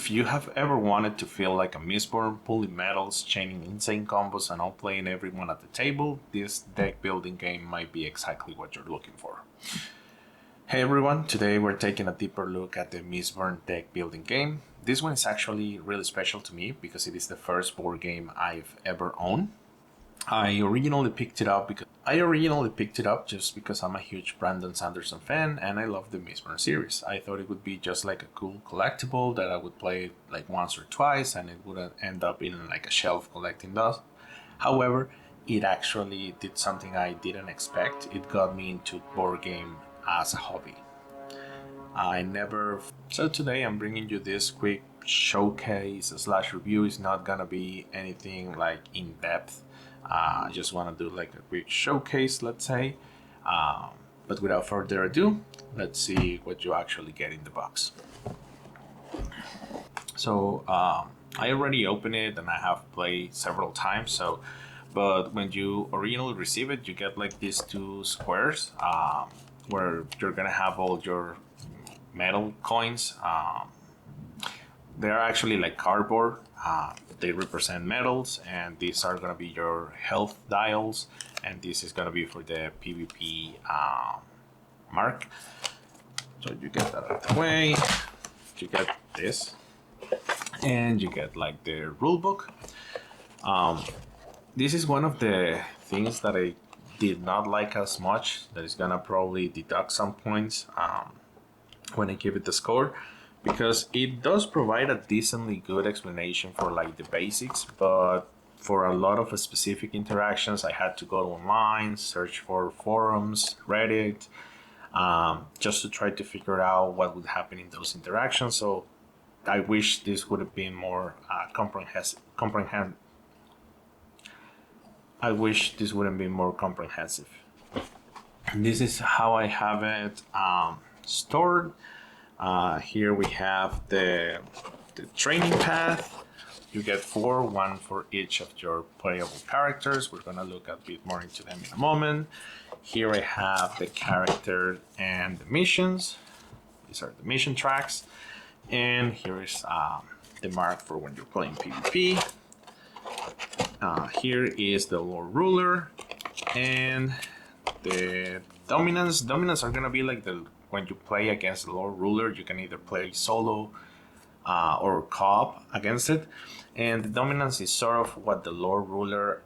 If you have ever wanted to feel like a Mistborn, pulling metals, chaining insane combos, and outplaying everyone at the table, this deck building game might be exactly what you're looking for. Hey everyone, today we're taking a deeper look at the Mistborn deck building game. This one is actually really special to me because it is the first board game I've ever owned. I originally picked it up just because I'm a huge Brandon Sanderson fan and I love the Mistborn series. I thought it would be just like a cool collectible that I would play like once or twice and it wouldn't end up in like a shelf collecting dust. However, it actually did something I didn't expect. It got me into board game as a hobby. So today I'm bringing you this quick showcase / review. It's not gonna be anything like in depth. I just want to do like a quick showcase, let's say. But without further ado, let's see what you actually get in the box. So I already opened it and I have played several times. But when you originally receive it, you get like these two squares where you're gonna have all your metal coins. They're actually like cardboard. They represent metals, and these are going to be your health dials, and this is going to be for the PvP mark. So you get that out of the way. You get this, and you get like the rule book. This is one of the things that I did not like as much. That is going to probably deduct some points when I give it the score, because it does provide a decently good explanation for like the basics, but for a lot of specific interactions I had to go online, search for forums, Reddit, just to try to figure out what would happen in those interactions. So I wish this would have been more comprehensive. I wish this would have been more comprehensive. This is how I have it stored. Here we have the training path. You get one for each of your playable characters. We're gonna look a bit more into them in a moment. Here I have the character and the missions. These are the mission tracks. And here is the mark for when you're playing PvP. Here is the lore ruler and the dominance. Dominance are gonna be like when you play against the lore ruler, you can either play solo or co-op against it. And the dominance is sort of what the lore ruler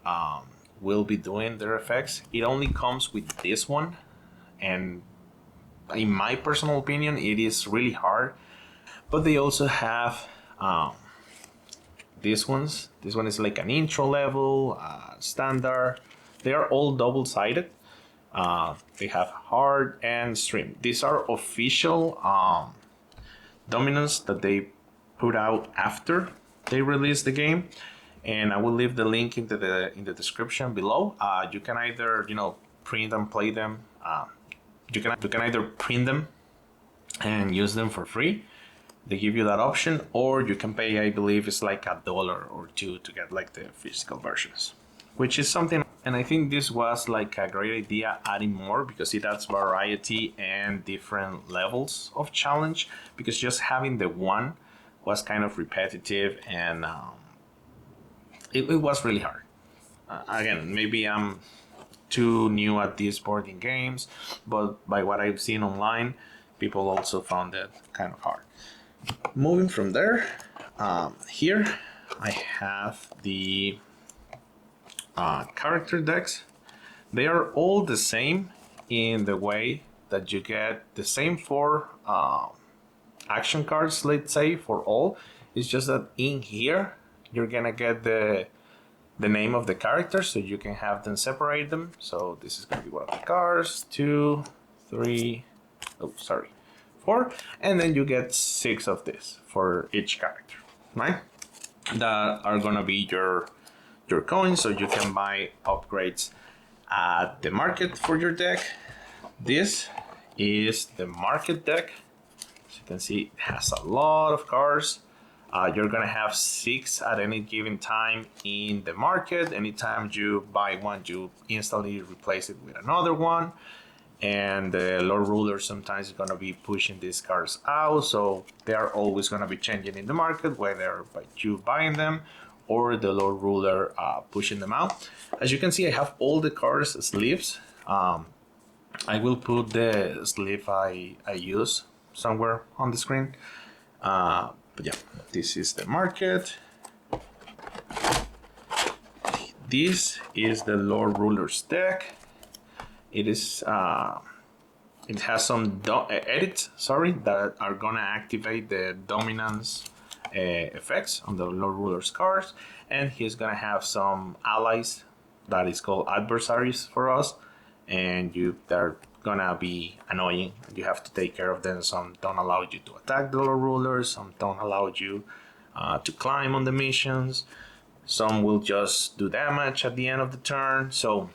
will be doing, their effects. It only comes with this one. And in my personal opinion, it is really hard. But they also have these ones. This one is like an intro level, standard. They are all double-sided. They have hard and stream. These are official dominance that they put out after they release the game, and I will leave the link in the description below. You can either print and play them. You can either print them and use them for free. They give you that option, or you can pay, I believe it's like $1 or $2 to get like the physical versions, which is something. And I think this was like a great idea, adding more, because it adds variety and different levels of challenge, because just having the one was kind of repetitive and it was really hard. Again, maybe I'm too new at these boarding games, but by what I've seen online, people also found it kind of hard. Moving from there, here I have the character decks. They are all the same in the way that you get the same 4 action cards, let's say, for all. It's just that in here you're gonna get the name of the character, so you can have them, separate them. So this is gonna be one of the cards, 2, 3, 4, and then you get 6 of this for each character, right? That are gonna be your coins, so you can buy upgrades at the market for your deck. This is the market deck. As you can see, it has a lot of cards. You're gonna have 6 at any given time in the market. Anytime you buy one, you instantly replace it with another one. and the Lord Ruler sometimes is going to be pushing these cards out, so they are always going to be changing in the market, whether by you buying them or the Lord Ruler pushing them out. As you can see, I have all the cards sleeves. I will put the sleeve I use somewhere on the screen. But yeah, this is the market. This is the Lord Ruler's deck. It is it has some edits, that are gonna activate the dominance effects on the Lord Ruler's cards, and he's gonna have some allies that is called adversaries for us, and they're gonna be annoying. You have to take care of them. Some don't allow you to attack the Lord Rulers. Some don't allow you to climb on the missions. Some will just do damage at the end of the turn. So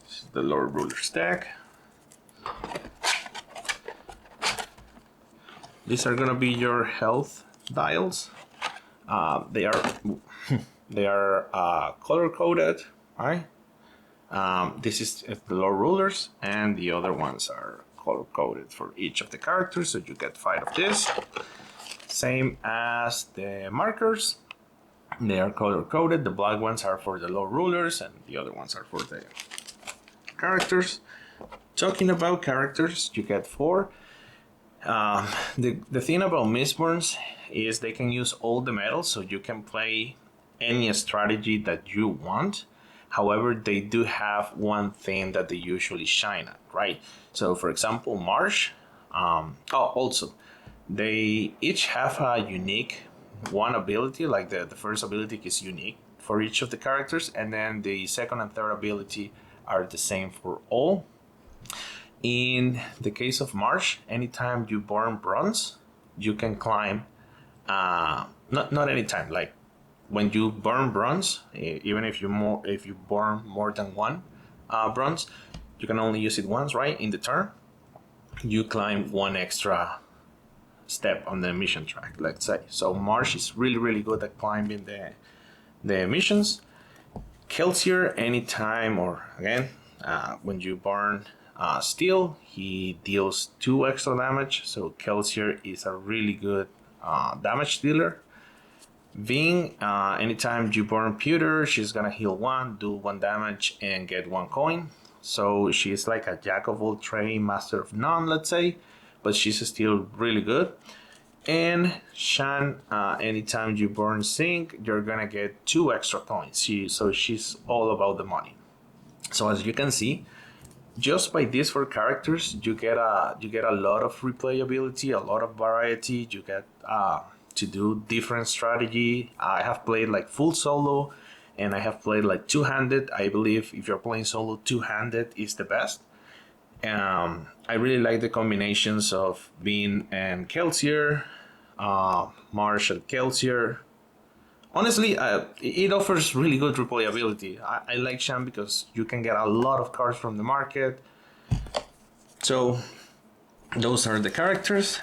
this is the Lord Ruler's deck. These are gonna be your health dials. They are color coded, right? This is the Lord Rulers, and the other ones are color coded for each of the characters, so you get 5 of this. Same as the markers, they are color coded. The black ones are for the Lord Rulers, and the other ones are for the characters. Talking about characters, you get 4. The thing about Mistborns is they can use all the medals, so you can play any strategy that you want. However, they do have one thing that they usually shine at, right? So, for example, Marsh. Also, they each have a unique one ability. Like the first ability is unique for each of the characters, and then the second and third ability are the same for all. In the case of Marsh, anytime you burn bronze, you can climb. Not anytime, like when you burn bronze, even if you burn more than one bronze, you can only use it once, right? In the turn, you climb 1 extra step on the mission track, let's say. So Marsh is really good at climbing the missions. Kelsier, anytime, or again, when you burn steel, he deals 2 extra damage. So Kelsier is a really good damage dealer. Ving, anytime you burn pewter, she's gonna heal 1, do 1 damage, and get 1 coin. So she's like a jack of all trades, master of none, let's say, but she's still really good. And Shan, anytime you burn zinc, you're gonna get 2 extra coins. So she's all about the money. So as you can see, just by these 4 characters, you get a lot of replayability, a lot of variety. You get to do different strategy. I have played like full solo, and I have played like two-handed. I believe if you're playing solo, two-handed is the best. I really like the combinations of Bean and Kelsier, Marsh and Kelsier. Honestly, it offers really good replayability. I like Shan because you can get a lot of cards from the market. So those are the characters.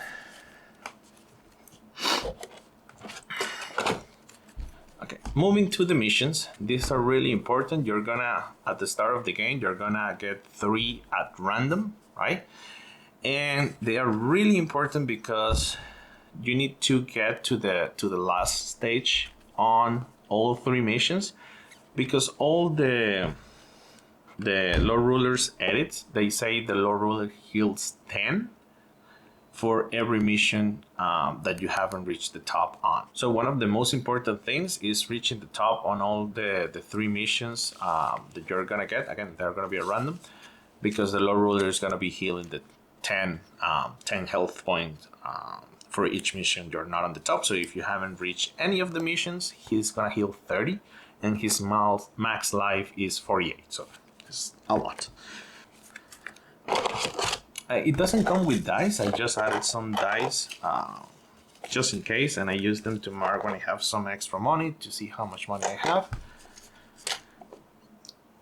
Okay, moving to the missions. These are really important. You're gonna, at the start of the game, you're gonna get 3 at random, right? And they are really important because you need to get to the last stage on all 3 missions, because all the Lord Ruler's edits, they say the Lord Ruler heals 10 for every mission that you haven't reached the top on. So one of the most important things is reaching the top on all the 3 missions that you're gonna get. Again, they're gonna be a random, because the Lord Ruler is gonna be healing the 10 health points for each mission you're not on the top. So if you haven't reached any of the missions, he's gonna heal 30, and his max life is 48. So it's a lot. It doesn't come with dice. I just added some dice just in case, and I use them to mark when I have some extra money to see how much money I have.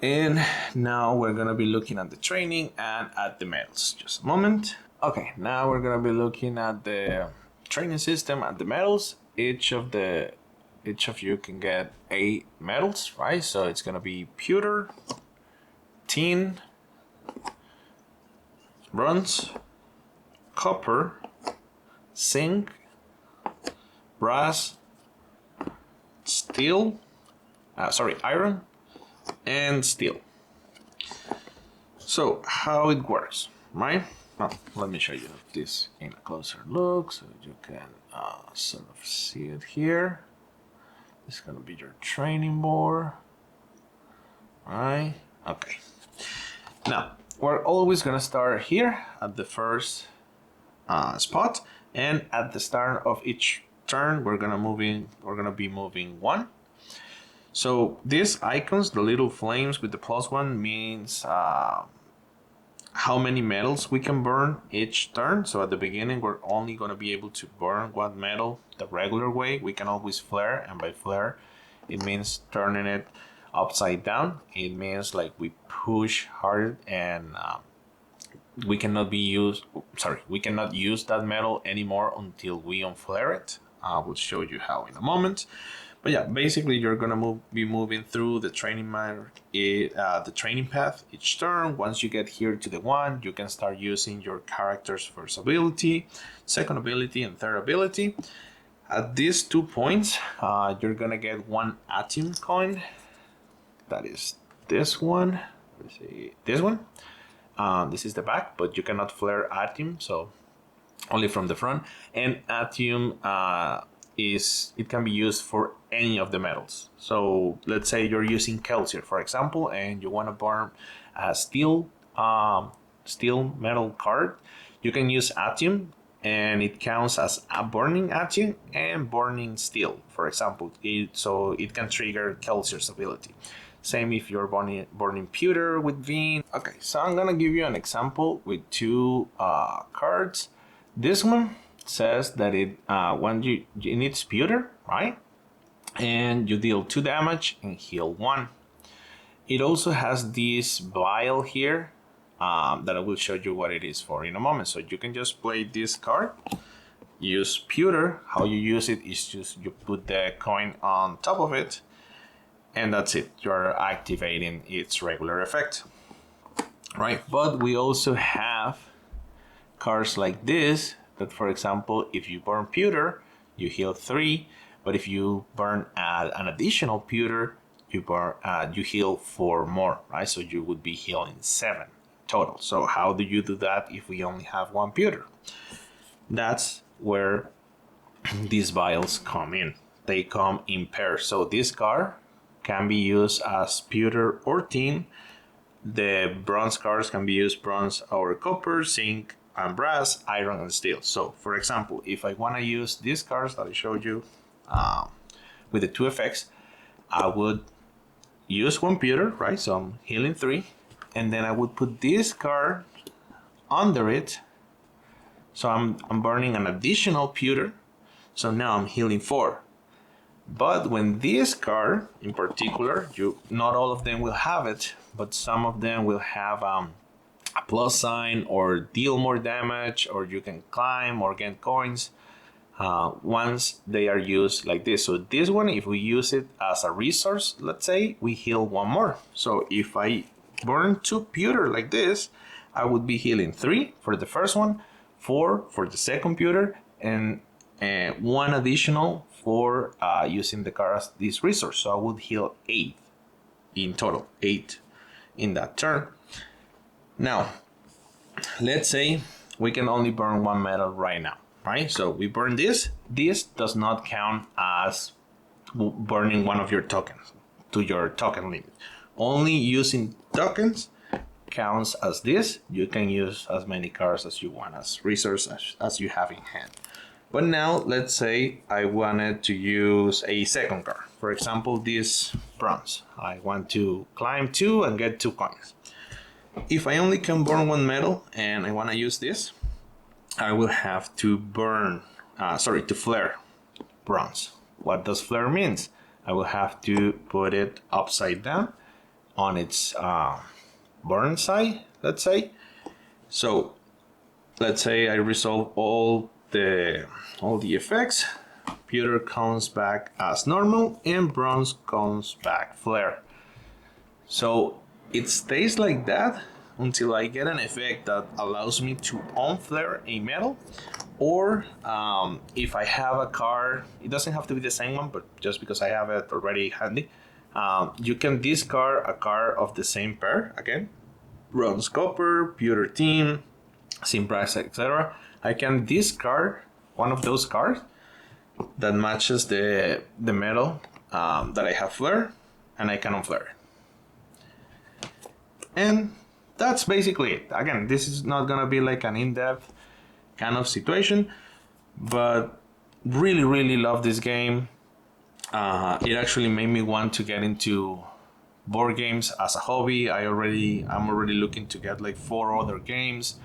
And now we're gonna be looking at the training and at the medals. Just a moment. Okay, now we're gonna be looking at the training system and the medals. Each of you can get 8 medals, right? So it's gonna be pewter, tin, bronze, copper, zinc, brass, steel, iron, and steel. So how it works, right? Well, let me show you this in a closer look so you can sort of see it here. This is gonna be your training board, right? Okay. Now we're always gonna start here at the first spot, and at the start of each turn, we're gonna be moving one. So these icons, the little flames with the +1, means how many metals we can burn each turn. So at the beginning, we're only going to be able to burn one metal the regular way. We can always flare, and by flare, it means turning it upside down. It means like we push hard, and we cannot use that metal anymore until we unflare it. I will show you how in a moment. But yeah, basically you're gonna be moving through the training the training path each turn. Once you get here to the 1, you can start using your character's first ability, second ability, and third ability. At these 2 points, you're gonna get 1 Atium coin. That is this one. Let's see, this one. This is the back, but you cannot flare Atium, so only from the front. And Atium it can be used for any of the metals. So let's say you're using Kelsier, for example, and you want to burn a steel metal card. You can use Atium, and it counts as a burning Atium and burning steel, for example. So it can trigger Kelsier's ability. Same if you're burning pewter with Veen. Okay, so I'm gonna give you an example with 2 cards. This one says that when it needs pewter, right? And you deal 2 damage and heal 1. It also has this vial here that I will show you what it is for in a moment. So you can just play this card, use pewter. How you use it is just you put the coin on top of it, and that's it. You're activating its regular effect, right? But we also have cards like this that, for example, if you burn pewter, you heal 3, but if you burn an additional pewter, you heal 4 more, right? So you would be healing 7 total. So how do you do that if we only have 1 pewter? That's where these vials come in. They come in pairs. So this card can be used as pewter or tin. The bronze cards can be used bronze or copper, zinc, and brass, iron, and steel. So for example, if I want to use these cards that I showed you with the 2 effects, I would use 1 pewter, right? So I'm healing 3, and then I would put this card under it. So I'm burning an additional pewter. So now I'm healing 4. But when this card in particular, not all of them will have it, but some of them will have a plus sign or deal more damage, or you can climb or get coins once they are used like this. So this one, if we use it as a resource, let's say, we heal 1 more. So if I burn 2 pewter like this, I would be healing 3 for the first one, 4 for the second pewter, and 1 additional for using the card as this resource. So I would heal 8 in total, 8 in that turn. Now, let's say we can only burn 1 metal right now, right? So we burn this. This does not count as burning one of your tokens to your token limit. Only using tokens counts as this. You can use as many cards as you want as resource as you have in hand. But now let's say I wanted to use a second card. For example, this bronze. I want to climb 2 and get 2 coins. If I only can burn 1 metal and I want to use this, I will have to to flare bronze. What does flare means? I will have to put it upside down on its burn side, let's say. So let's say I resolve all the effects. Pewter comes back as normal and bronze comes back flare. So it stays like that until I get an effect that allows me to unflare a metal, or if I have a card, it doesn't have to be the same one, but just because I have it already handy, you can discard a card of the same pair again. Bronze Copper, Pewter Tin, Simbrass, etc. I can discard one of those cards that matches the metal that I have flare, and I can unflare it. And that's basically it. Again, this is not gonna be like an in-depth kind of situation, but really, really love this game. It actually made me want to get into board games as a hobby. I'm already looking to get like 4 other games,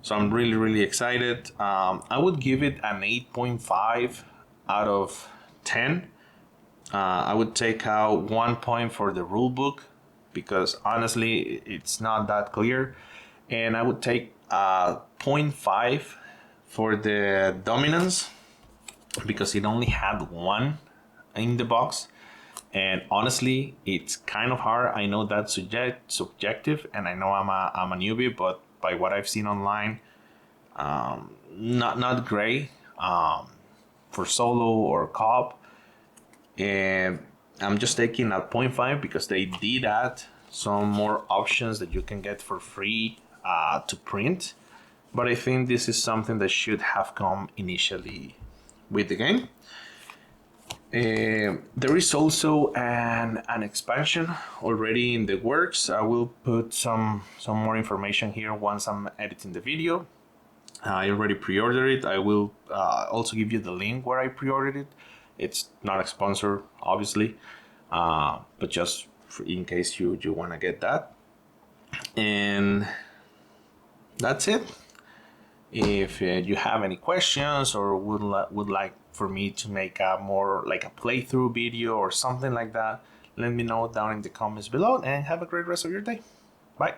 so I'm really, really excited. I would give it an 8.5 out of 10. I would take out 1 point for the rule book because honestly it's not that clear, and I would take 0.5 for the dominance because it only had 1 in the box, and honestly it's kind of hard. I know that's subjective, and I know I'm a newbie, but by what I've seen online, not great for solo or co-op. And I'm just taking a 0.5 because they did add some more options that you can get for free to print. But I think this is something that should have come initially with the game. There is also an expansion already in the works. I will put some more information here once I'm editing the video. I already pre-ordered it. I will also give you the link where I pre-ordered it. It's not a sponsor, obviously, but just in case you want to get that. And that's it. If you have any questions or would like for me to make a more like a playthrough video or something like that, let me know down in the comments below, and have a great rest of your day. Bye.